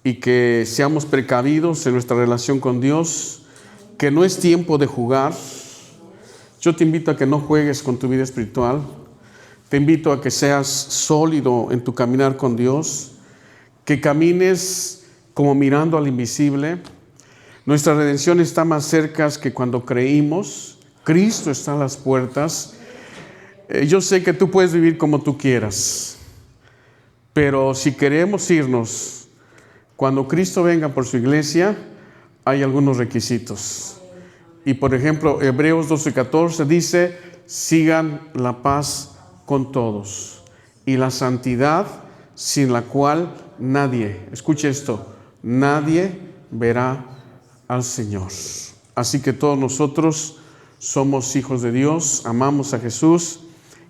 y que seamos precavidos en nuestra relación con Dios, que no es tiempo de jugar. Yo te invito a que no juegues con tu vida espiritual. Te invito a que seas sólido en tu caminar con Dios, que camines como mirando al invisible. Nuestra redención está más cerca que cuando creímos. Cristo está a las puertas. Yo sé que tú puedes vivir como tú quieras, pero si queremos irnos, cuando Cristo venga por su iglesia, hay algunos requisitos. Y por ejemplo, Hebreos 12:14 dice: sigan la paz con todos y la santidad, sin la cual nadie, escuche esto, nadie verá al Señor. Así que todos nosotros somos hijos de Dios, amamos a Jesús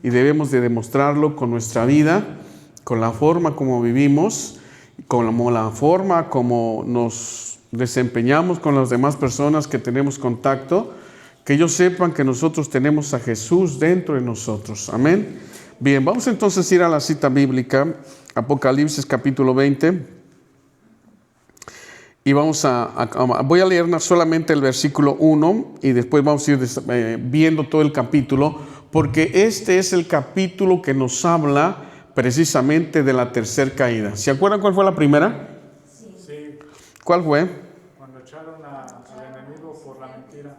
y debemos de demostrarlo con nuestra vida, con la forma como vivimos, con la forma como nos desempeñamos con las demás personas que tenemos contacto, que ellos sepan que nosotros tenemos a Jesús dentro de nosotros. Amén. Bien, vamos entonces a ir a la cita bíblica, Apocalipsis capítulo 20. Y voy a leer solamente el versículo 1 y después vamos a ir viendo todo el capítulo, porque este es el capítulo que nos habla precisamente de la tercera caída. ¿Se acuerdan cuál fue la primera? Sí. ¿Cuál fue? Cuando echaron al enemigo por la mentira.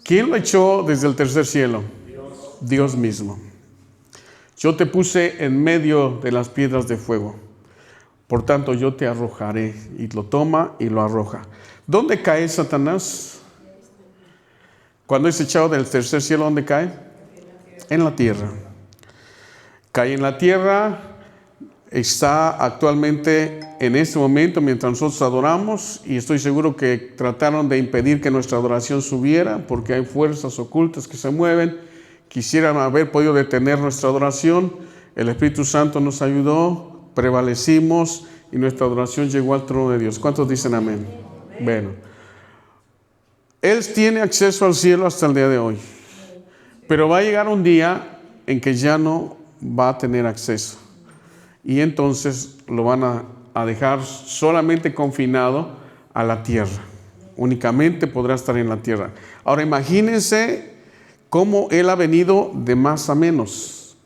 ¿Quién lo echó desde el tercer cielo? Dios. Dios mismo. Yo te puse en medio de las piedras de fuego. Por tanto, yo te arrojaré. Y lo toma y lo arroja. ¿Dónde cae Satanás? Cuando es echado del tercer cielo, ¿dónde cae? En la tierra. Cae en la tierra. Está actualmente en este momento mientras nosotros adoramos. Y estoy seguro que trataron de impedir que nuestra adoración subiera, porque hay fuerzas ocultas que se mueven. Quisieran haber podido detener nuestra adoración. El Espíritu Santo nos ayudó. Prevalecimos y nuestra adoración llegó al trono de Dios. ¿Cuántos dicen amén? Bueno, Él tiene acceso al cielo hasta el día de hoy, pero va a llegar un día en que ya no va a tener acceso y entonces lo van a dejar solamente confinado a la tierra. Únicamente podrá estar en la tierra. Ahora imagínense cómo Él ha venido de más a menos.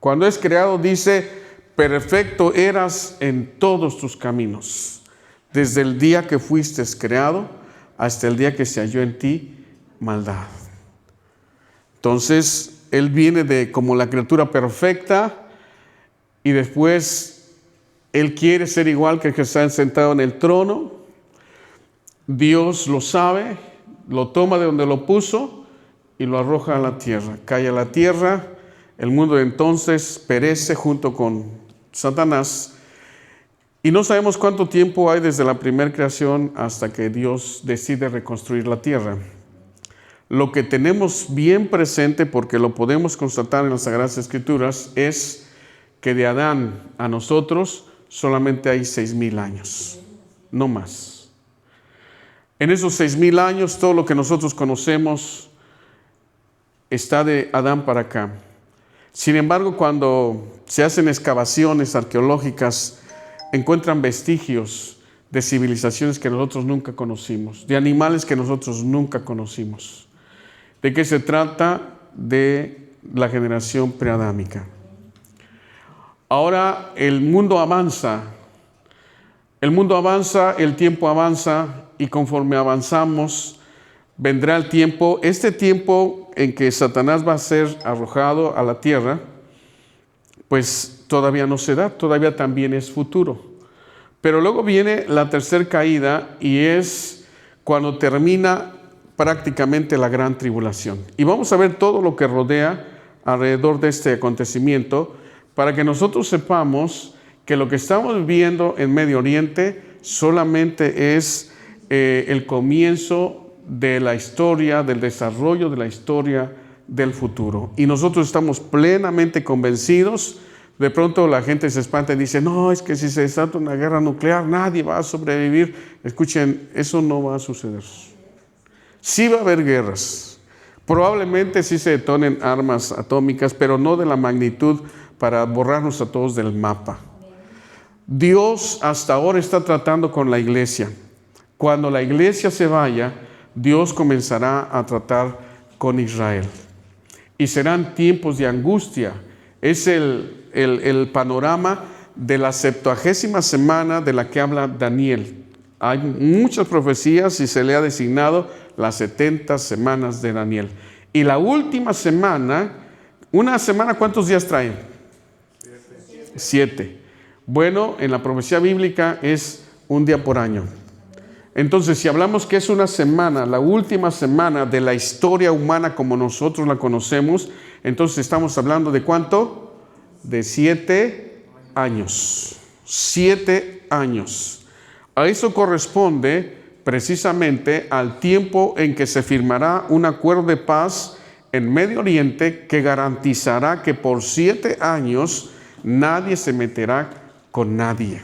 Cuando es creado dice: perfecto eras en todos tus caminos, desde el día que fuiste creado hasta el día que se halló en ti maldad. Entonces, Él viene como la criatura perfecta y después Él quiere ser igual que el que está sentado en el trono. Dios lo sabe, lo toma de donde lo puso y lo arroja a la tierra. Cae a la tierra, el mundo de entonces perece junto con Satanás. Y no sabemos cuánto tiempo hay desde la primera creación hasta que Dios decide reconstruir la tierra. Lo que tenemos bien presente, porque lo podemos constatar en las Sagradas Escrituras, es que de Adán a nosotros solamente hay 6,000 años, no más. En esos 6,000 años todo lo que nosotros conocemos está de Adán para acá. Sin embargo, cuando se hacen excavaciones arqueológicas, encuentran vestigios de civilizaciones que nosotros nunca conocimos, de animales que nosotros nunca conocimos. ¿De qué se trata? De la generación preadámica. Ahora el mundo avanza, el tiempo avanza y conforme avanzamos vendrá el tiempo, este tiempo en que Satanás va a ser arrojado a la tierra, pues todavía no se da, todavía también es futuro. Pero luego viene la tercera caída y es cuando termina prácticamente la gran tribulación. Y vamos a ver todo lo que rodea alrededor de este acontecimiento para que nosotros sepamos que lo que estamos viviendo en Medio Oriente solamente es el comienzo de la historia, del desarrollo de la historia del futuro. Y nosotros estamos plenamente convencidos. De pronto la gente se espanta y dice: no, es que si se desata una guerra nuclear nadie va a sobrevivir. Escuchen, eso no va a suceder. Sí va a haber guerras. Probablemente sí se detonen armas atómicas, pero no de la magnitud para borrarnos a todos del mapa. Dios hasta ahora está tratando con la iglesia. Cuando la iglesia se vaya, Dios comenzará a tratar con Israel. Y serán tiempos de angustia. Es el panorama de la 70ª semana de la que habla Daniel. Hay muchas profecías y se le ha designado las 70 semanas de Daniel. Y la última semana, una semana, ¿cuántos días trae? 7. Bueno, en la profecía bíblica es un día por año. Entonces, si hablamos que es una semana, la última semana de la historia humana como nosotros la conocemos, entonces estamos hablando de ¿cuánto? De 7 años. 7 años. A eso corresponde precisamente al tiempo en que se firmará un acuerdo de paz en Medio Oriente que garantizará que por 7 años nadie se meterá con nadie.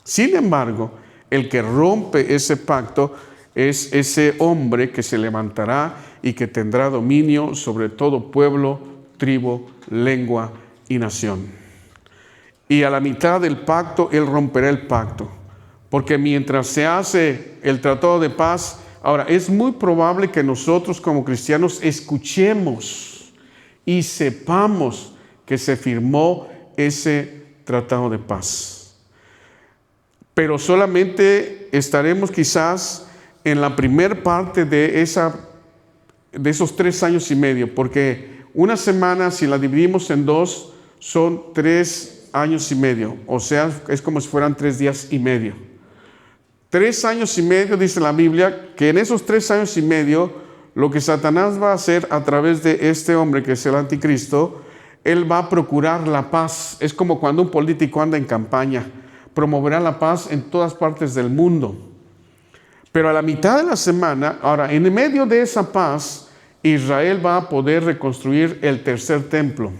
Sin embargo, el que rompe ese pacto es ese hombre que se levantará y que tendrá dominio sobre todo pueblo, tribu, lengua y nación. Y a la mitad del pacto, él romperá el pacto. Porque mientras se hace el tratado de paz, ahora es muy probable que nosotros como cristianos escuchemos y sepamos que se firmó ese tratado de paz. Pero solamente estaremos quizás en la primer parte de esos 3 años y medio, porque una semana, si la dividimos en 2, son 3 años y medio, o sea, es como si fueran 3 días y medio. 3 años y medio, dice la Biblia, que en esos 3 años y medio, lo que Satanás va a hacer a través de este hombre que es el anticristo, él va a procurar la paz. Es como cuando un político anda en campaña, promoverá la paz en todas partes del mundo. Pero a la mitad de la semana, ahora, en medio de esa paz, Israel va a poder reconstruir el tercer templo.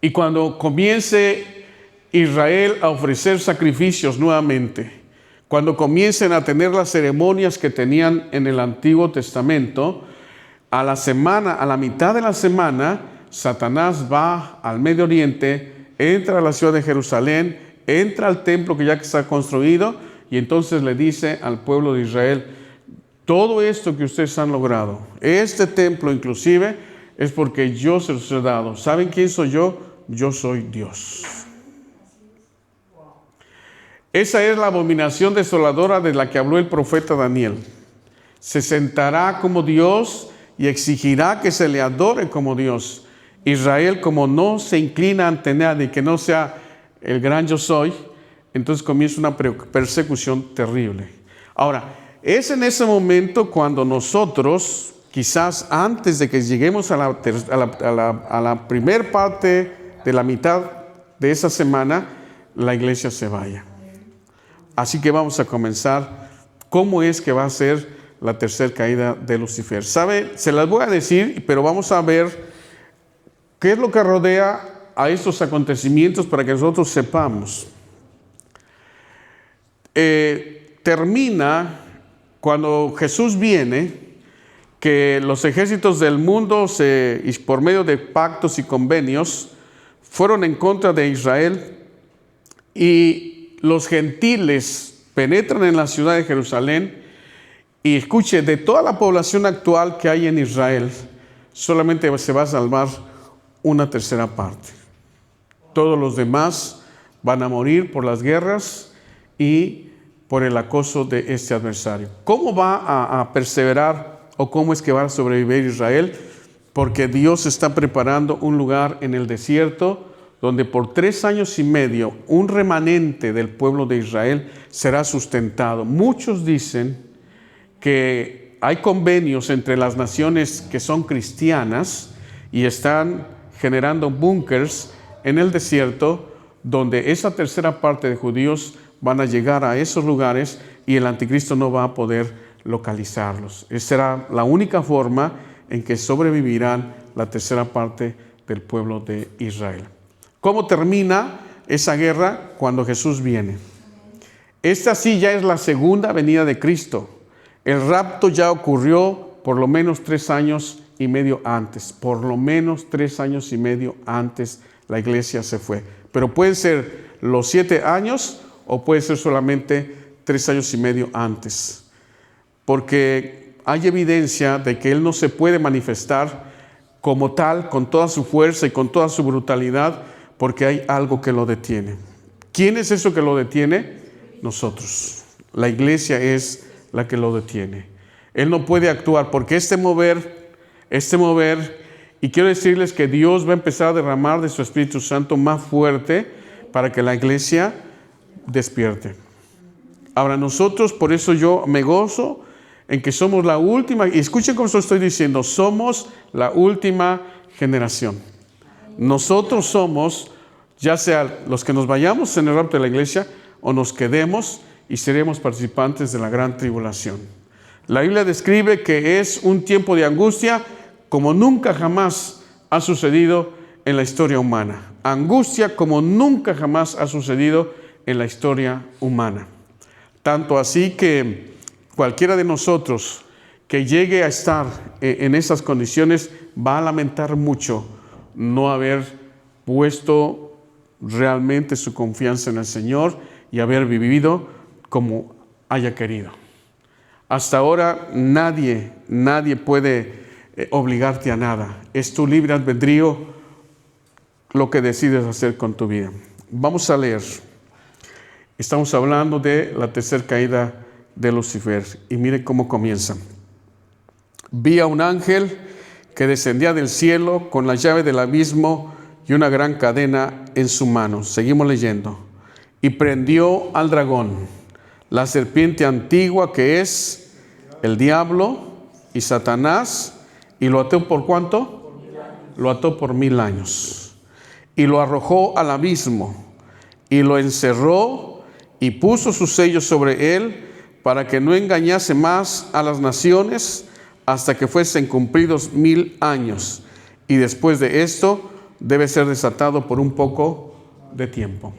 Y cuando comience Israel a ofrecer sacrificios nuevamente, cuando comiencen a tener las ceremonias que tenían en el Antiguo Testamento, a la mitad de la semana, Satanás va al Medio Oriente, entra a la ciudad de Jerusalén, entra al templo que ya está construido, y entonces le dice al pueblo de Israel: todo esto que ustedes han logrado, este templo inclusive, es porque yo se los he dado. ¿Saben quién soy yo? Yo soy Dios. Esa es la abominación desoladora de la que habló el profeta Daniel. Se sentará como Dios y exigirá que se le adore como Dios. Israel, como no se inclina ante nadie que no sea el gran yo soy, entonces comienza una persecución terrible. Ahora, es en ese momento cuando nosotros, quizás antes de que lleguemos a la primer parte de la mitad de esa semana, la iglesia se vaya. Así que vamos a comenzar. ¿Cómo es que va a ser la tercera caída de Lucifer? ¿Sabe? Se las voy a decir, pero vamos a ver qué es lo que rodea a estos acontecimientos para que nosotros sepamos. Termina cuando Jesús viene, que los ejércitos del mundo, por medio de pactos y convenios, fueron en contra de Israel, y los gentiles penetran en la ciudad de Jerusalén. Y escuche, de toda la población actual que hay en Israel, solamente se va a salvar una tercera parte. Todos los demás van a morir por las guerras y por el acoso de este adversario. ¿Cómo va a perseverar o cómo es que va a sobrevivir Israel? Porque Dios está preparando un lugar en el desierto donde por 3 años y medio un remanente del pueblo de Israel será sustentado. Muchos dicen que hay convenios entre las naciones que son cristianas y están generando búnkers en el desierto donde esa tercera parte de judíos van a llegar a esos lugares y el anticristo no va a poder localizarlos. Esa será la única forma en que sobrevivirán la tercera parte del pueblo de Israel. ¿Cómo termina esa guerra? Cuando Jesús viene. Esta sí ya es la segunda venida de Cristo. El rapto ya ocurrió por lo menos 3 años y medio antes. Por lo menos 3 años y medio antes la iglesia se fue. Pero puede ser los 7 años o puede ser solamente 3 años y medio antes. Porque hay evidencia de que Él no se puede manifestar como tal, con toda su fuerza y con toda su brutalidad, porque hay algo que lo detiene. ¿Quién es eso que lo detiene? Nosotros. La iglesia es la que lo detiene. Él no puede actuar porque este mover, y quiero decirles que Dios va a empezar a derramar de su Espíritu Santo más fuerte para que la iglesia despierte. Ahora nosotros, por eso yo me gozo en que somos la última, y escuchen cómo estoy diciendo, somos la última generación. Nosotros somos, ya sea los que nos vayamos en el rapto de la iglesia o nos quedemos y seremos participantes de la gran tribulación. La Biblia describe que es un tiempo de angustia como nunca jamás ha sucedido en la historia humana. Angustia como nunca jamás ha sucedido en la historia humana. Tanto así que cualquiera de nosotros que llegue a estar en esas condiciones va a lamentar mucho no haber puesto realmente su confianza en el Señor y haber vivido como haya querido. Hasta ahora nadie puede obligarte a nada. Es tu libre albedrío lo que decides hacer con tu vida. Vamos a leer. Estamos hablando de la tercera caída de Lucifer. Y mire cómo comienza. Vi a un ángel que descendía del cielo con la llave del abismo y una gran cadena en su mano. Seguimos leyendo. Y prendió al dragón, la serpiente antigua que es el diablo y Satanás, y lo ató ¿por cuánto? Lo ató por 1000 años. Y lo arrojó al abismo y lo encerró y puso sus sellos sobre él para que no engañase más a las naciones hasta que fuesen cumplidos 1000 años. Y después de esto debe ser desatado por un poco de tiempo.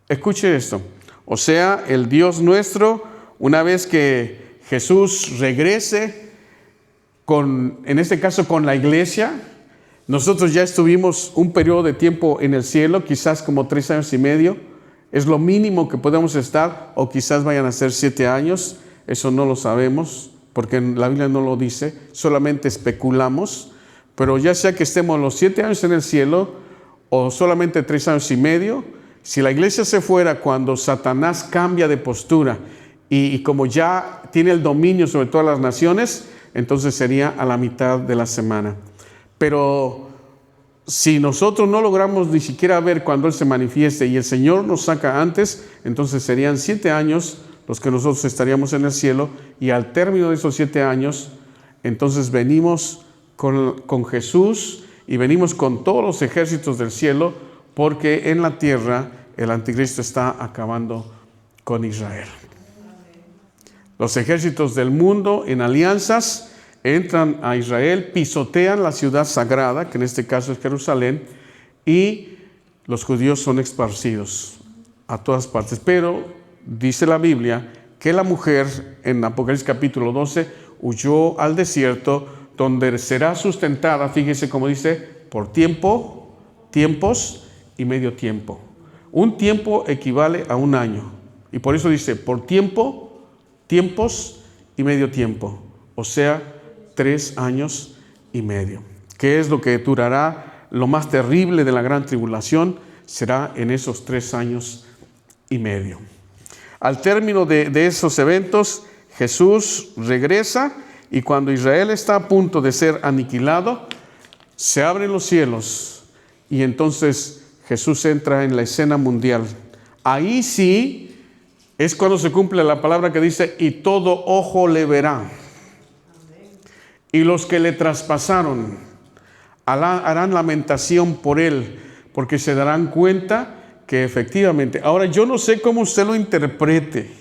Escuche esto. O sea, el Dios nuestro, una vez que Jesús regrese en este caso con la iglesia, nosotros ya estuvimos un periodo de tiempo en el cielo, quizás como 3 años y medio. Es lo mínimo que podemos estar, o quizás vayan a ser 7 años. Eso no lo sabemos, porque la Biblia no lo dice, solamente especulamos. Pero ya sea que estemos los 7 años en el cielo, o solamente 3 años y medio, si la iglesia se fuera cuando Satanás cambia de postura, y como ya tiene el dominio sobre todas las naciones, entonces sería a la mitad de la semana. Pero si nosotros no logramos ni siquiera ver cuando Él se manifieste y el Señor nos saca antes, entonces serían 7 años los que nosotros estaríamos en el cielo, y al término de esos 7 años, entonces venimos con Jesús y venimos con todos los ejércitos del cielo, porque en la tierra el anticristo está acabando con Israel. Los ejércitos del mundo en alianzas entran a Israel, pisotean la ciudad sagrada, que en este caso es Jerusalén, y los judíos son esparcidos a todas partes. Pero dice la Biblia que la mujer en Apocalipsis capítulo 12 huyó al desierto, donde será sustentada, fíjese cómo dice, por tiempo, tiempos y medio tiempo. Un tiempo equivale a un año, y por eso dice por tiempo, tiempos y medio tiempo, o sea, 3 años y medio. ¿Qué es lo que durará? Lo más terrible de la gran tribulación será en esos 3 años y medio. Al término de esos eventos, Jesús regresa, y cuando Israel está a punto de ser aniquilado, se abren los cielos y entonces Jesús entra en la escena mundial. Ahí sí es cuando se cumple la palabra que dice, y todo ojo le verá. Y los que le traspasaron harán lamentación por él, porque se darán cuenta que efectivamente. Ahora, yo no sé cómo usted lo interprete.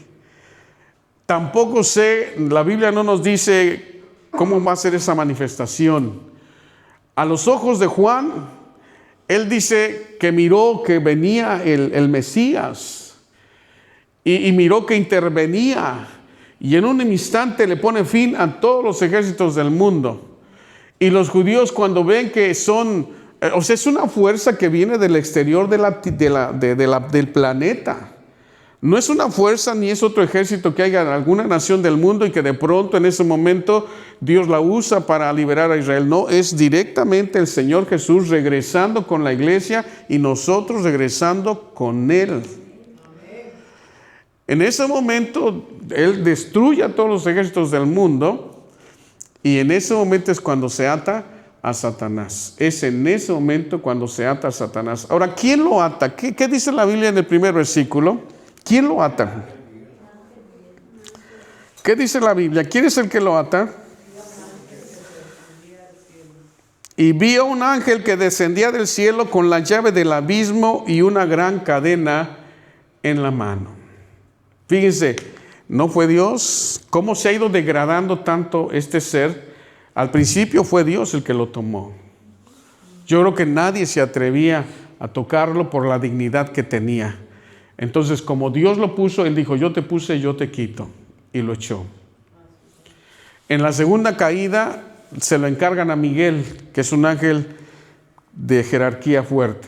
Tampoco sé, la Biblia no nos dice cómo va a ser esa manifestación. A los ojos de Juan, él dice que miró que venía el Mesías. Y miró que intervenía, y en un instante le pone fin a todos los ejércitos del mundo. Y los judíos, cuando ven que son O sea, es una fuerza que viene del exterior del planeta. No es una fuerza ni es otro ejército que haya en alguna nación del mundo y que de pronto en ese momento Dios la usa para liberar a Israel. No, es directamente el Señor Jesús regresando con la iglesia y nosotros regresando con Él. En ese momento Él destruye a todos los ejércitos del mundo y en ese momento es cuando se ata a Satanás. Es en ese momento cuando se ata a Satanás. Ahora, ¿quién lo ata? ¿Qué dice la Biblia en el primer versículo? ¿Quién lo ata? ¿Qué dice la Biblia? ¿Quién es el que lo ata? Y vi a un ángel que descendía del cielo con la llave del abismo y una gran cadena en la mano. Fíjense, ¿no fue Dios? ¿Cómo se ha ido degradando tanto este ser? Al principio fue Dios el que lo tomó. Yo creo que nadie se atrevía a tocarlo por la dignidad que tenía. Entonces, como Dios lo puso, Él dijo, yo te puse, yo te quito. Y lo echó. En la segunda caída se lo encargan a Miguel, que es un ángel de jerarquía fuerte.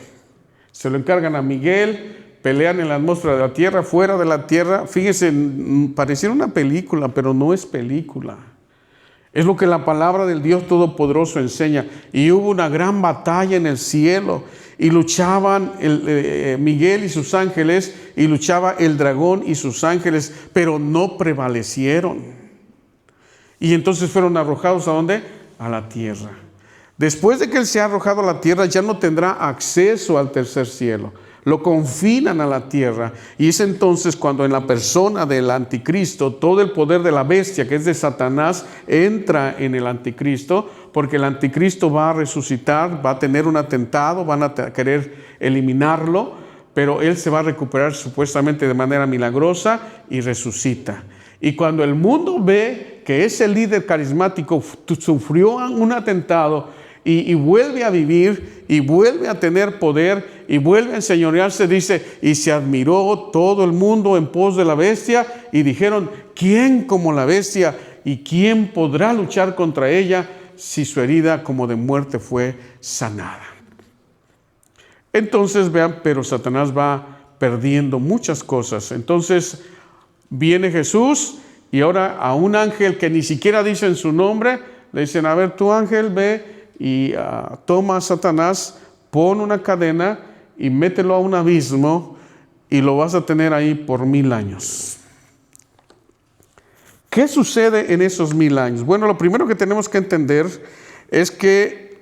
Se lo encargan a Miguel, pelean en la atmósfera de la tierra, fuera de la tierra. Fíjense, pareciera una película, pero no es película. Es lo que la palabra del Dios Todopoderoso enseña. Y hubo una gran batalla en el cielo. Y luchaban Miguel y sus ángeles, y luchaba el dragón y sus ángeles, pero no prevalecieron. Y entonces fueron arrojados ¿a dónde? A la tierra. Después de que él se ha arrojado a la tierra, ya no tendrá acceso al tercer cielo. Lo confinan a la tierra. Y es entonces cuando en la persona del anticristo, todo el poder de la bestia, que es de Satanás, entra en el anticristo, porque el anticristo va a resucitar, va a tener un atentado, van a querer eliminarlo, pero él se va a recuperar supuestamente de manera milagrosa y resucita. Y cuando el mundo ve que ese líder carismático sufrió un atentado y vuelve a vivir y vuelve a tener poder y vuelve a enseñorearse, dice, y se admiró todo el mundo en pos de la bestia y dijeron, ¿quién como la bestia? ¿Y quién podrá luchar contra ella si su herida como de muerte fue sanada? Entonces vean, pero Satanás va perdiendo muchas cosas. Entonces viene Jesús y ahora a un ángel que ni siquiera dicen su nombre, le dicen, a ver, tu ángel ve y toma a Satanás, pon una cadena y mételo a un abismo y lo vas a tener ahí por 1000 años. ¿Qué sucede en esos 1000 años? Bueno, lo primero que tenemos que entender es que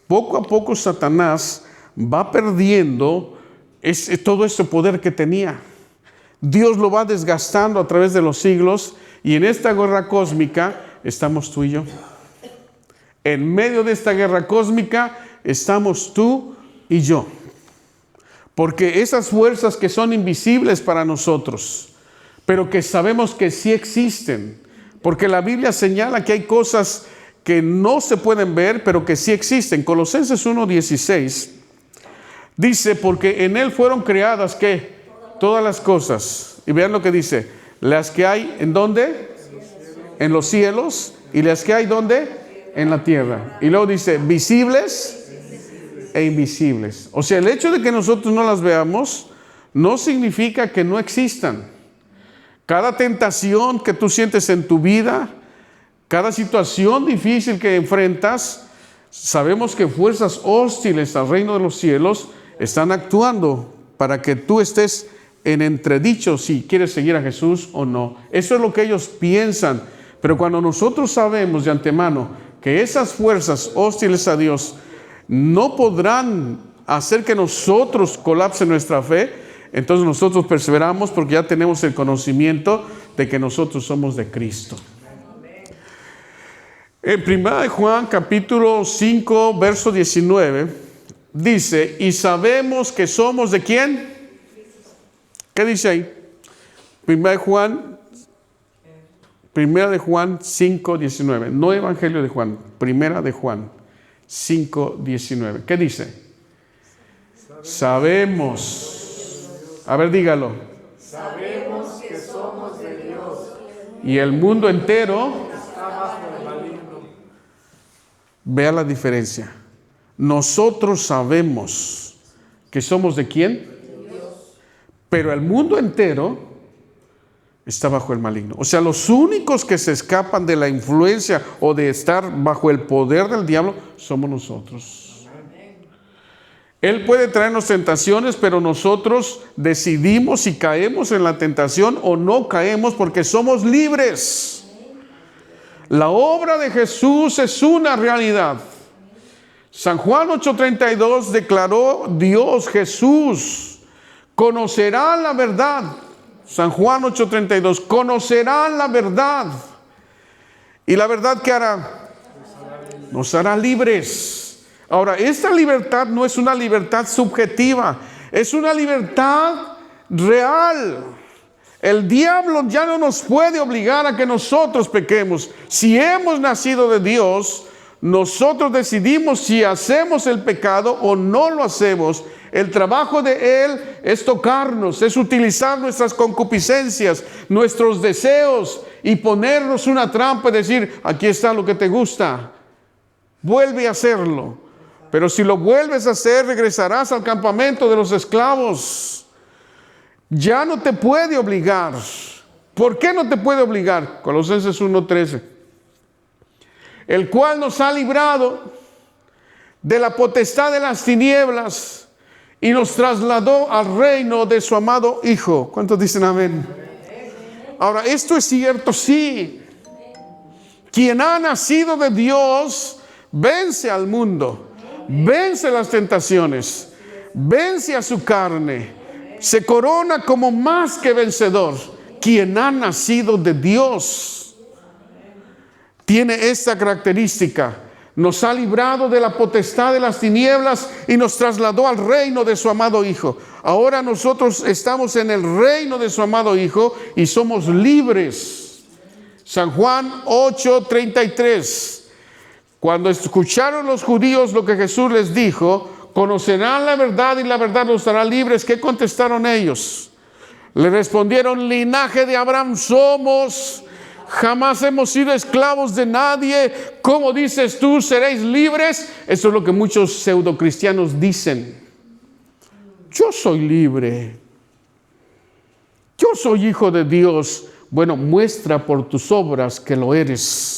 poco a poco Satanás va perdiendo todo ese poder que tenía. Dios lo va desgastando a través de los siglos y en esta guerra cósmica estamos tú y yo. En medio de esta guerra cósmica estamos tú y yo. Porque esas fuerzas que son invisibles para nosotros, pero que sabemos que sí existen, porque la Biblia señala que hay cosas que no se pueden ver, pero que sí existen. Colosenses 1:16 dice, porque en Él fueron creadas, ¿qué? Todas las cosas. Y vean lo que dice, las que hay, ¿en dónde? En los cielos. Y las que hay, ¿dónde? En la tierra. Y luego dice, visibles e invisibles. O sea, el hecho de que nosotros no las veamos no significa que no existan. Cada tentación que tú sientes en tu vida, cada situación difícil que enfrentas, sabemos que fuerzas hostiles al reino de los cielos están actuando para que tú estés en entredicho si quieres seguir a Jesús o no. Eso es lo que ellos piensan. Pero cuando nosotros sabemos de antemano que esas fuerzas hostiles a Dios no podrán hacer que nosotros colapse nuestra fe, entonces nosotros perseveramos porque ya tenemos el conocimiento de que nosotros somos de Cristo. En 1 Juan capítulo 5 verso 19 dice, y sabemos que somos de ¿quién? ¿Qué dice ahí? 1 de Juan 5:19, no Evangelio de Juan, 1 de Juan 5:19. ¿Qué dice? Sabemos. A ver, dígalo. Sabemos que somos de Dios. Y el mundo entero está bajo el maligno. Vea la diferencia. nosotros sabemos que somos ¿de quién? Pero el mundo entero está bajo el maligno. O sea, los únicos que se escapan de la influencia o de estar bajo el poder del diablo somos nosotros. Él puede traernos tentaciones, pero nosotros decidimos si caemos en la tentación o no caemos, porque somos libres. La obra de Jesús es una realidad. San Juan 8:32 declaró Dios, Jesús, conocerán la verdad. San Juan 8:32, conocerán la verdad. ¿Y la verdad qué hará? Nos hará libres. Ahora, esta libertad no es una libertad subjetiva, es una libertad real. El diablo ya no nos puede obligar a que nosotros pequemos. Si hemos nacido de Dios, nosotros decidimos si hacemos el pecado o no lo hacemos. El trabajo de Él es tocarnos, es utilizar nuestras concupiscencias, nuestros deseos y ponernos una trampa y decir, aquí está lo que te gusta, vuelve a hacerlo. Pero si lo vuelves a hacer, regresarás al campamento de los esclavos. Ya no te puede obligar. ¿Por qué no te puede obligar? Colosenses 1:13. El cual nos ha librado de la potestad de las tinieblas y nos trasladó al reino de su amado Hijo. ¿Cuántos dicen amén? Ahora, esto es cierto, sí. Quien ha nacido de Dios vence al mundo. Vence las tentaciones, vence a su carne, se corona como más que vencedor. Quien ha nacido de Dios tiene esta característica: nos ha librado de la potestad de las tinieblas y nos trasladó al reino de su amado Hijo. Ahora nosotros estamos en el reino de su amado Hijo y somos libres. San Juan 8:33. Cuando escucharon los judíos lo que Jesús les dijo, conocerán la verdad y la verdad los hará libres. ¿Qué contestaron ellos? Le respondieron, linaje de Abraham somos, jamás hemos sido esclavos de nadie. ¿Cómo dices tú, seréis libres? Eso es lo que muchos pseudocristianos dicen. Yo soy libre. Yo soy hijo de Dios. Bueno, muestra por tus obras que lo eres.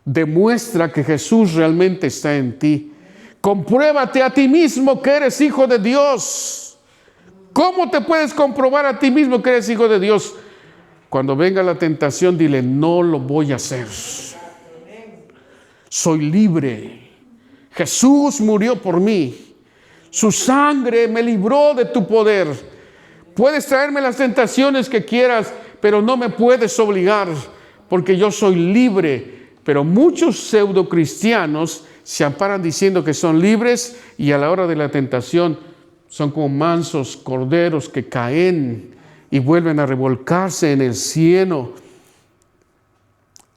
Demuestra que Jesús realmente está en ti. Compruébate a ti mismo que eres hijo de Dios. ¿Cómo te puedes comprobar a ti mismo que eres hijo de Dios? Cuando venga la tentación, dile, no lo voy a hacer. Soy libre. Jesús murió por mí. Su sangre me libró de tu poder. Puedes traerme las tentaciones que quieras, pero no me puedes obligar, porque yo soy libre. Pero muchos pseudocristianos se amparan diciendo que son libres y a la hora de la tentación son como mansos corderos que caen y vuelven a revolcarse en el cieno.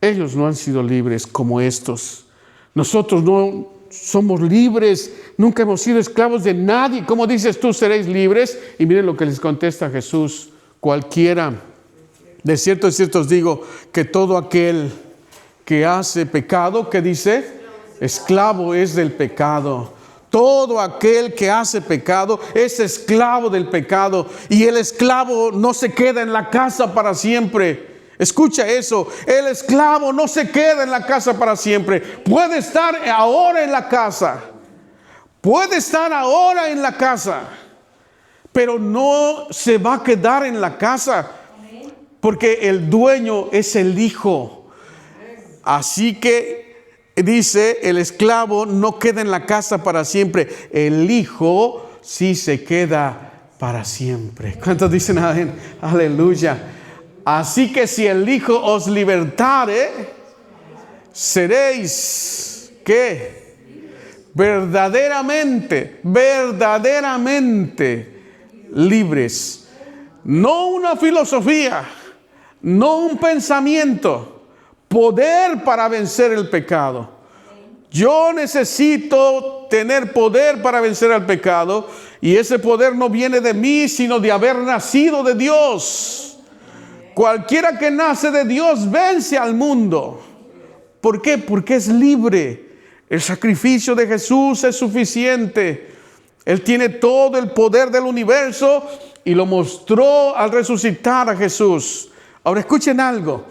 Ellos no han sido libres como estos. Nosotros no somos libres, nunca hemos sido esclavos de nadie. ¿Cómo dices tú seréis libres? Y miren lo que les contesta Jesús: cualquiera. De cierto os digo que todo aquel que hace pecado, ¿qué dice? Esclavo es del pecado. Todo aquel que hace pecado es esclavo del pecado. Y el esclavo no se queda en la casa para siempre. Escucha eso, el esclavo no se queda en la casa para siempre. Puede estar ahora en la casa. Puede estar ahora en la casa. Pero no se va a quedar en la casa. Porque el dueño es el hijo. Así que dice, el esclavo no queda en la casa para siempre. El hijo sí se queda para siempre. ¿Cuántos dicen amén? Aleluya. Así que si el hijo os libertare, seréis, ¿qué? Verdaderamente libres. No una filosofía, no un pensamiento. Poder para vencer el pecado. Yo necesito tener poder para vencer al pecado, y ese poder no viene de mí, sino de haber nacido de Dios. Cualquiera que nace de Dios vence al mundo. ¿Por qué? Porque es libre. El sacrificio de Jesús es suficiente. Él tiene todo el poder del universo y lo mostró al resucitar a Jesús. Ahora escuchen algo.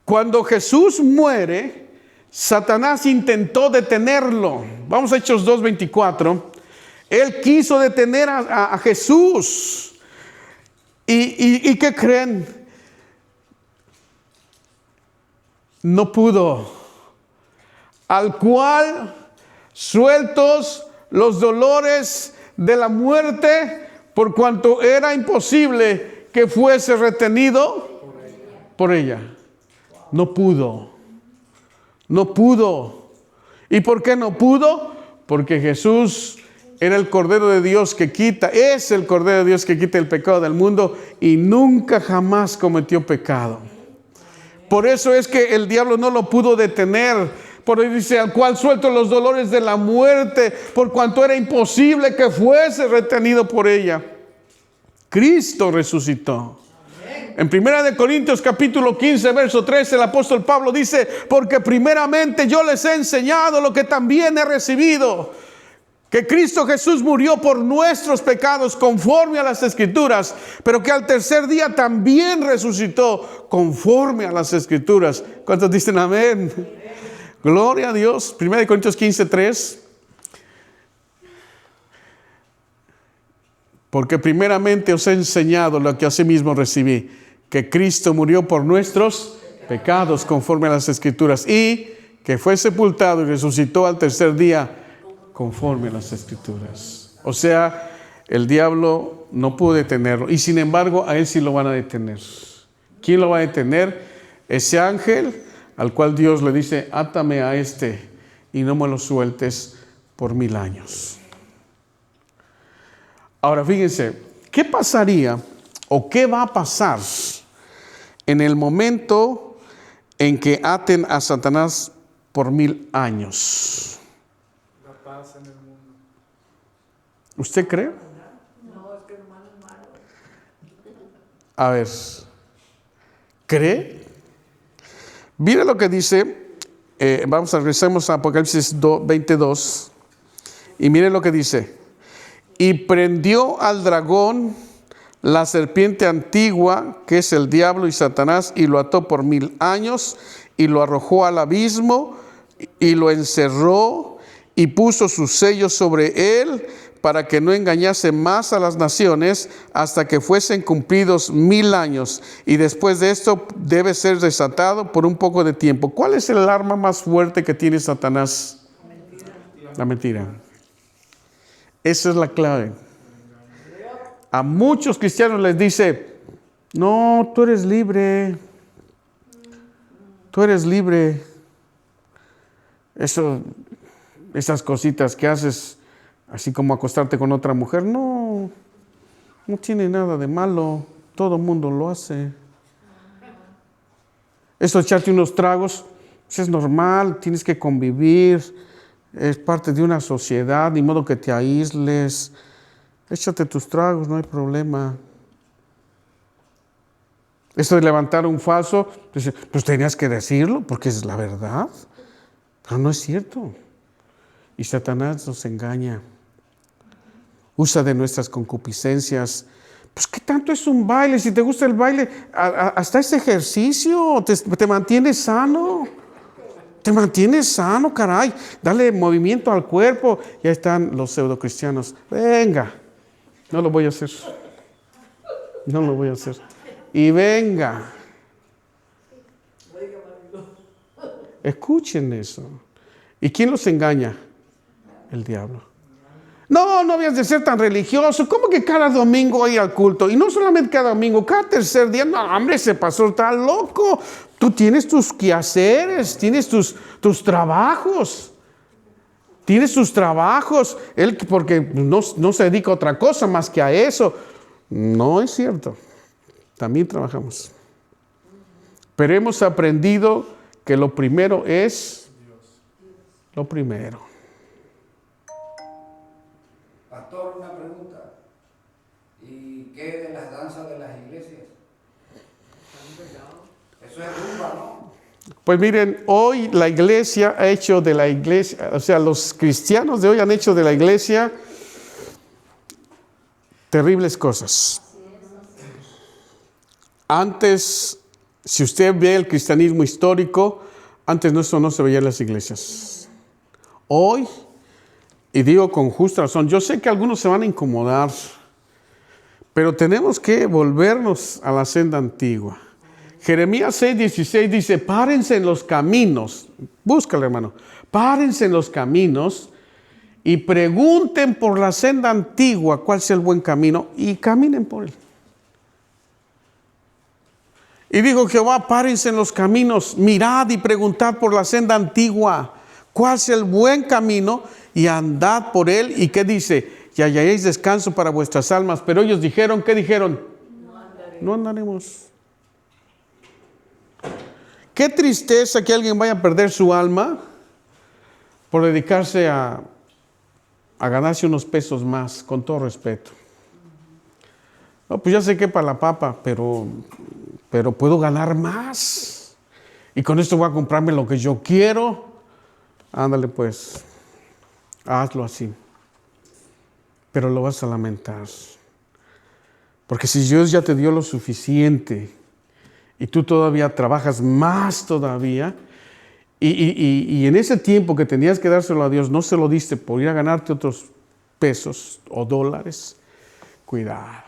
Cuando Jesús muere, Satanás intentó detenerlo. Vamos a Hechos 2:24. Él quiso detener a Jesús. ¿Y qué creen? No pudo. Al cual, sueltos los dolores de la muerte, por cuanto era imposible que fuese retenido por ella. No pudo. No pudo. ¿Y por qué no pudo? Porque Jesús era el Cordero de Dios que quita, es el Cordero de Dios que quita el pecado del mundo y nunca jamás cometió pecado. Por eso es que el diablo no lo pudo detener. Por ahí dice, al cual suelto los dolores de la muerte, por cuanto era imposible que fuese retenido por ella. Cristo resucitó. En 1 Corintios capítulo 15, verso 13, el apóstol Pablo dice, porque primeramente yo les he enseñado lo que también he recibido, que Cristo Jesús murió por nuestros pecados conforme a las Escrituras, pero que al tercer día también resucitó conforme a las Escrituras. ¿Cuántos dicen amén? Gloria a Dios. 1 Corintios 15, 3. Porque primeramente os he enseñado lo que asimismo recibí, que Cristo murió por nuestros pecados conforme a las Escrituras y que fue sepultado y resucitó al tercer día conforme a las Escrituras. O sea, el diablo no pudo detenerlo y sin embargo a él sí lo van a detener. ¿Quién lo va a detener? Ese ángel al cual Dios le dice, átame a este y no me lo sueltes por 1000 años. Ahora fíjense, ¿qué pasaría o qué va a pasar en el momento en que aten a Satanás por 1000 años? La paz en el mundo. ¿Usted cree? A ver, ¿cree? Mire lo que dice, regresemos a Apocalipsis 22, y mire lo que dice. Y prendió al dragón, la serpiente antigua, que es el diablo y Satanás, y lo ató por 1000 años, y lo arrojó al abismo, y lo encerró, y puso sus sellos sobre él, para que no engañase más a las naciones, hasta que fuesen cumplidos 1000 años. Y después de esto debe ser desatado por un poco de tiempo. ¿Cuál es el arma más fuerte que tiene Satanás? La mentira. Esa es la clave. A muchos cristianos les dice, no, tú eres libre. Tú eres libre. Esas cositas que haces, así como acostarte con otra mujer, no tiene nada de malo. Todo el mundo lo hace. Esto de echarte unos tragos, pues es normal, tienes que convivir. Es parte de una sociedad, ni modo que te aísles. Échate tus tragos, no hay problema. Esto de levantar un falso, pues tenías que decirlo, porque es la verdad. Pero no es cierto. Y Satanás nos engaña. Usa de nuestras concupiscencias. Pues ¿qué tanto es un baile? Si te gusta el baile, hasta ese ejercicio te mantiene sano. Te mantienes sano, caray. Dale movimiento al cuerpo. Ya están los pseudocristianos. Venga. No lo voy a hacer. No lo voy a hacer. Y venga. Escuchen eso. ¿Y quién los engaña? El diablo. No habías de ser tan religioso. ¿Cómo que cada domingo ir al culto? Y no solamente cada domingo, cada tercer día. No, hombre, ese pastor está loco. Tú tienes tus quehaceres, tienes tus trabajos. Tienes tus trabajos. Él, porque no se dedica a otra cosa más que a eso. No es cierto. También trabajamos. Pero hemos aprendido que lo primero es lo primero. Pastor, una pregunta. ¿Y qué de las danzas de las iglesias? Eso es rumba, ¿no? Pues miren, hoy la iglesia ha hecho de la iglesia, o sea, los cristianos de hoy han hecho de la iglesia terribles cosas. Antes, si usted ve el cristianismo histórico, antes eso no se veía en las iglesias. Hoy, y digo con justa razón, yo sé que algunos se van a incomodar, pero tenemos que volvernos a la senda antigua. Jeremías 6:16 dice, párense en los caminos, búscalo hermano, párense en los caminos y pregunten por la senda antigua cuál sea el buen camino y caminen por él. Y dijo Jehová, párense en los caminos, mirad y preguntad por la senda antigua, cuál es el buen camino y andad por él. ¿Y qué dice? Y hallaréis descanso para vuestras almas. Pero ellos dijeron, ¿qué dijeron? No andaremos. Qué tristeza que alguien vaya a perder su alma por dedicarse a ganarse unos pesos más, con todo respeto. No, pues ya sé que para la papa, pero puedo ganar más. Y con esto voy a comprarme lo que yo quiero. Ándale pues, hazlo así. Pero lo vas a lamentar. Porque si Dios ya te dio lo suficiente y tú todavía trabajas más todavía, y en ese tiempo que tenías que dárselo a Dios, no se lo diste por ir a ganarte otros pesos o dólares, cuidado.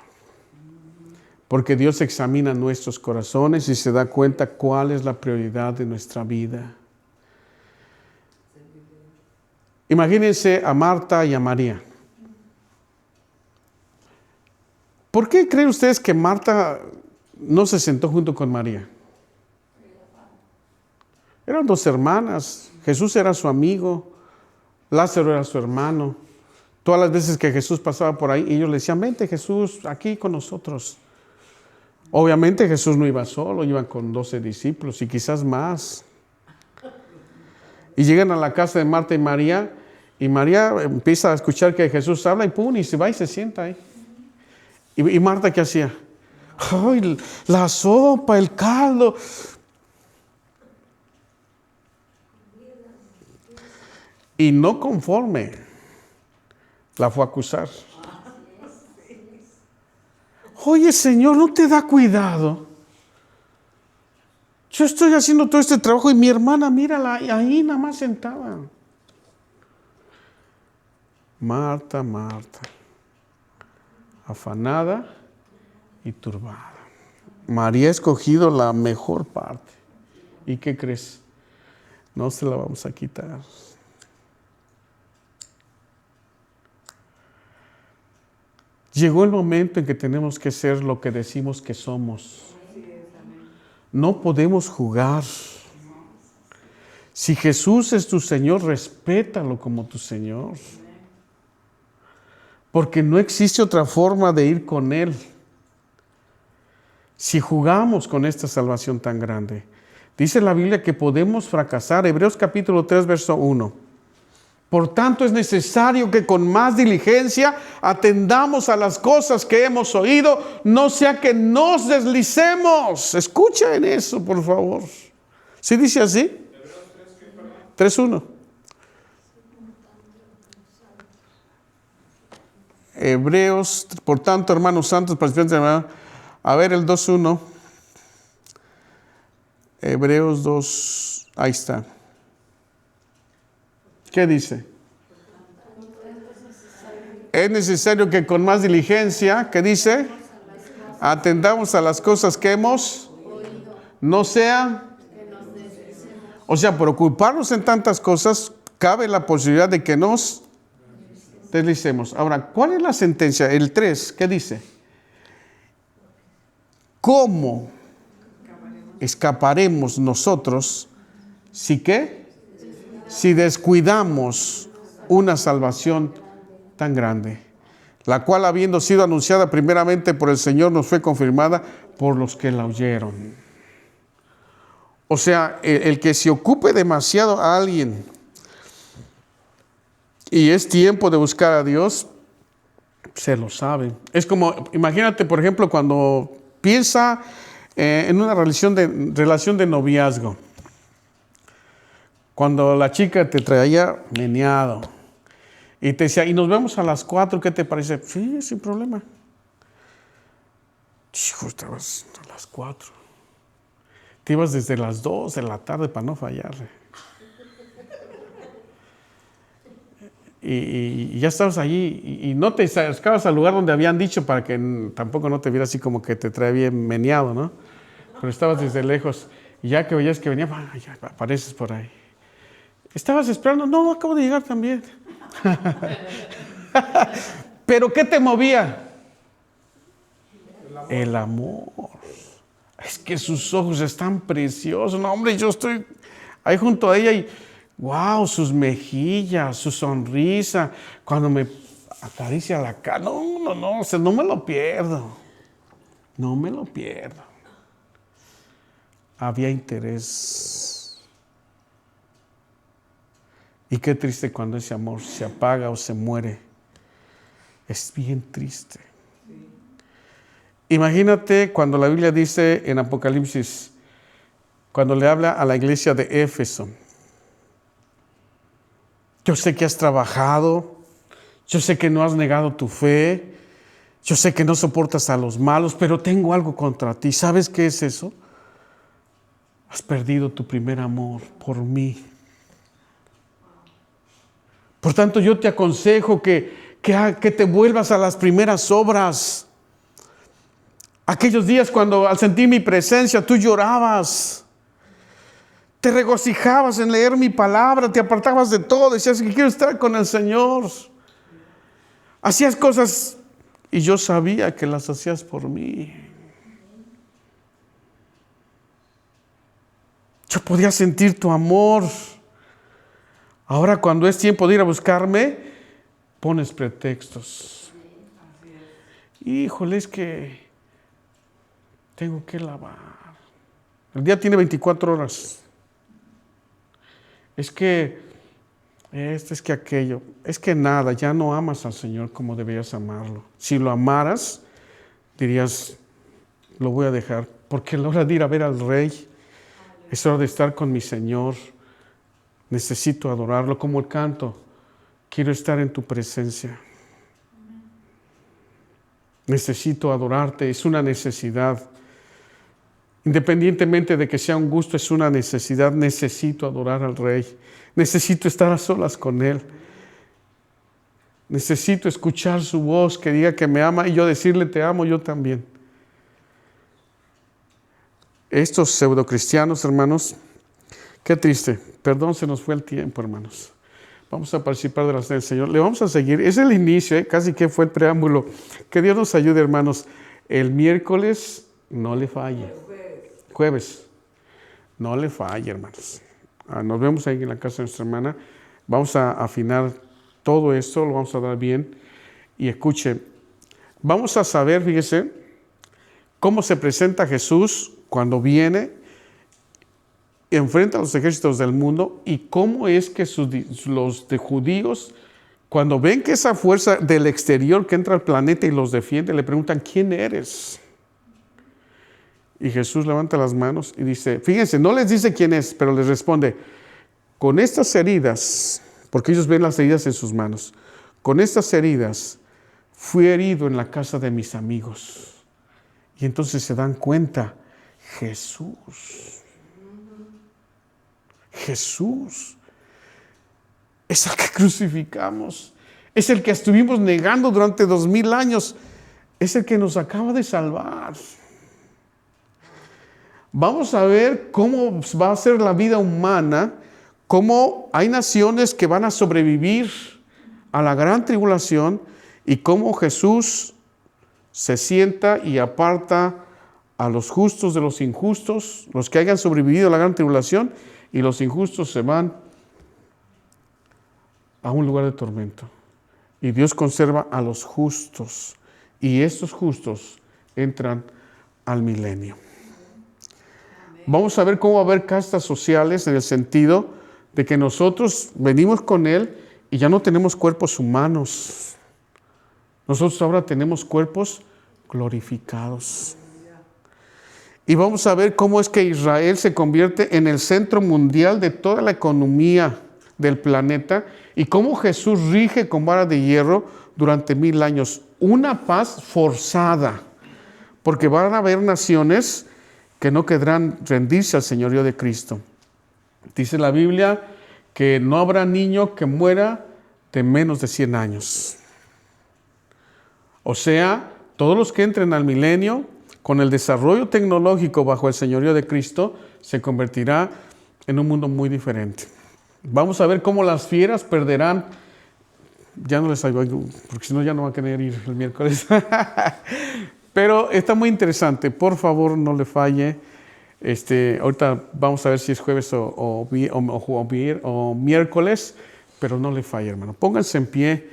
Porque Dios examina nuestros corazones y se da cuenta cuál es la prioridad de nuestra vida. Imagínense a Marta y a María. ¿Por qué creen ustedes que Marta no se sentó junto con María? Eran dos hermanas. Jesús era su amigo. Lázaro era su hermano. Todas las veces que Jesús pasaba por ahí, ellos le decían, vente Jesús, aquí con nosotros. Obviamente Jesús no iba solo, iba con 12 discípulos y quizás más. Y llegan a la casa de Marta y María empieza a escuchar que Jesús habla y pum, y se va y se sienta ahí. ¿Y Marta qué hacía? ¡Ay, la sopa, el caldo! Y no conforme, la fue a acusar. Oye, Señor, ¿no te da cuidado? Yo estoy haciendo todo este trabajo y mi hermana, mírala, ahí nada más sentada. Marta, Marta, afanada y turbada. María ha escogido la mejor parte. ¿Y qué crees? No se la vamos a quitar. Llegó el momento en que tenemos que ser lo que decimos que somos. No podemos jugar. Si Jesús es tu Señor, respétalo como tu Señor. Porque no existe otra forma de ir con Él. Si jugamos con esta salvación tan grande, dice la Biblia que podemos fracasar. Hebreos capítulo 3, verso 1. Por tanto, es necesario que con más diligencia atendamos a las cosas que hemos oído, no sea que nos deslicemos. Escuchen eso, por favor. ¿Sí dice así? 3:1. Hebreos, por tanto, hermanos santos, participantes, a ver el 2:1. Hebreos 2, ahí está. ¿Qué dice? Es necesario que con más diligencia, ¿qué dice? Atendamos a las cosas que hemos oído. No sea, o sea, por ocuparnos en tantas cosas, cabe la posibilidad de que nos deslicemos. Ahora, ¿cuál es la sentencia? El 3, ¿qué dice? ¿Cómo escaparemos nosotros si qué? Si descuidamos una salvación tan grande, la cual habiendo sido anunciada primeramente por el Señor, nos fue confirmada por los que la oyeron. O sea, el que se ocupe demasiado a alguien y es tiempo de buscar a Dios, se lo sabe. Es como, imagínate, por ejemplo, cuando piensa en una relación de noviazgo. Cuando la chica te traía meneado y te decía, y nos vemos a las 4, ¿qué te parece? Sí, sin problema. Hijo, estabas a las 4. Te ibas desde las 2 de la tarde para no fallarle. Y ya estabas allí y no te acercabas al lugar donde habían dicho para que tampoco no te viera así como que te traía bien meneado, ¿no? Pero estabas desde lejos y ya que veías que venía, ya apareces por ahí. ¿Estabas esperando? No, acabo de llegar también. ¿Pero qué te movía? El amor. Es que sus ojos están preciosos. No, hombre, yo estoy ahí junto a ella y wow, sus mejillas, su sonrisa, cuando me acaricia la cara. No, o sea, no me lo pierdo. No me lo pierdo. Había interés. Y qué triste cuando ese amor se apaga o se muere. Es bien triste. Imagínate cuando la Biblia dice en Apocalipsis, cuando le habla a la iglesia de Éfeso. Yo sé que has trabajado, yo sé que no has negado tu fe, yo sé que no soportas a los malos, pero tengo algo contra ti. ¿Sabes qué es eso? Has perdido tu primer amor por mí. Por tanto, yo te aconsejo que te vuelvas a las primeras obras. Aquellos días cuando al sentir mi presencia tú llorabas, te regocijabas en leer mi palabra, te apartabas de todo, decías que quiero estar con el Señor. Hacías cosas y yo sabía que las hacías por mí. Yo podía sentir tu amor. Ahora cuando es tiempo de ir a buscarme, pones pretextos. Híjole, es que tengo que lavar. El día tiene 24 horas. Es que esto, es que aquello. Es que nada, ya no amas al Señor como deberías amarlo. Si lo amaras, dirías, lo voy a dejar. Porque a la hora de ir a ver al Rey, es hora de estar con mi Señor. Necesito adorarlo como el canto. Quiero estar en tu presencia. Necesito adorarte, es una necesidad. Independientemente de que sea un gusto, es una necesidad. Necesito adorar al Rey. Necesito estar a solas con Él. Necesito escuchar su voz que diga que me ama y yo decirle te amo yo también. Estos pseudocristianos, hermanos, qué triste. Perdón, se nos fue el tiempo, hermanos. Vamos a participar de la cena del Señor. Le vamos a seguir. Es el inicio, casi que fue el preámbulo. Que Dios nos ayude, hermanos. El miércoles no le falle. Jueves. No le falle, hermanos. Nos vemos ahí en la casa de nuestra hermana. Vamos a afinar todo esto, lo vamos a dar bien. Y escuche, vamos a saber, fíjese, cómo se presenta Jesús cuando viene, enfrenta a los ejércitos del mundo y cómo es que los de judíos, cuando ven que esa fuerza del exterior que entra al planeta y los defiende, le preguntan, ¿quién eres? Y Jesús levanta las manos y dice, fíjense, no les dice quién es, pero les responde, con estas heridas, porque ellos ven las heridas en sus manos, con estas heridas fui herido en la casa de mis amigos. Y entonces se dan cuenta, Jesús es el que crucificamos, es el que estuvimos negando durante 2000 años, es el que nos acaba de salvar. Vamos a ver cómo va a ser la vida humana, cómo hay naciones que van a sobrevivir a la gran tribulación y cómo Jesús se sienta y aparta a los justos de los injustos, los que hayan sobrevivido a la gran tribulación, y los injustos se van a un lugar de tormento. Y Dios conserva a los justos, y estos justos entran al milenio. Vamos a ver cómo va a haber castas sociales en el sentido de que nosotros venimos con Él y ya no tenemos cuerpos humanos. Nosotros ahora tenemos cuerpos glorificados. Y vamos a ver cómo es que Israel se convierte en el centro mundial de toda la economía del planeta y cómo Jesús rige con vara de hierro durante 1000 años. Una paz forzada, porque van a haber naciones que no querrán rendirse al señorío de Cristo. Dice la Biblia que no habrá niño que muera de menos de 100 años. O sea, todos los que entren al milenio, con el desarrollo tecnológico bajo el señorío de Cristo, se convertirá en un mundo muy diferente. Vamos a ver cómo las fieras perderán. Ya no les ayudo, porque si no ya no va a querer ir el miércoles. Pero está muy interesante. Por favor, no le falle. Ahorita vamos a ver si es jueves o miércoles, pero no le falle, hermano. Pónganse en pie.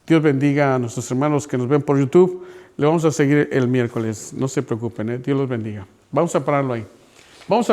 Dios bendiga a nuestros hermanos que nos ven por YouTube. Le vamos a seguir el miércoles. No se preocupen, Dios los bendiga. Vamos a pararlo ahí. Vamos a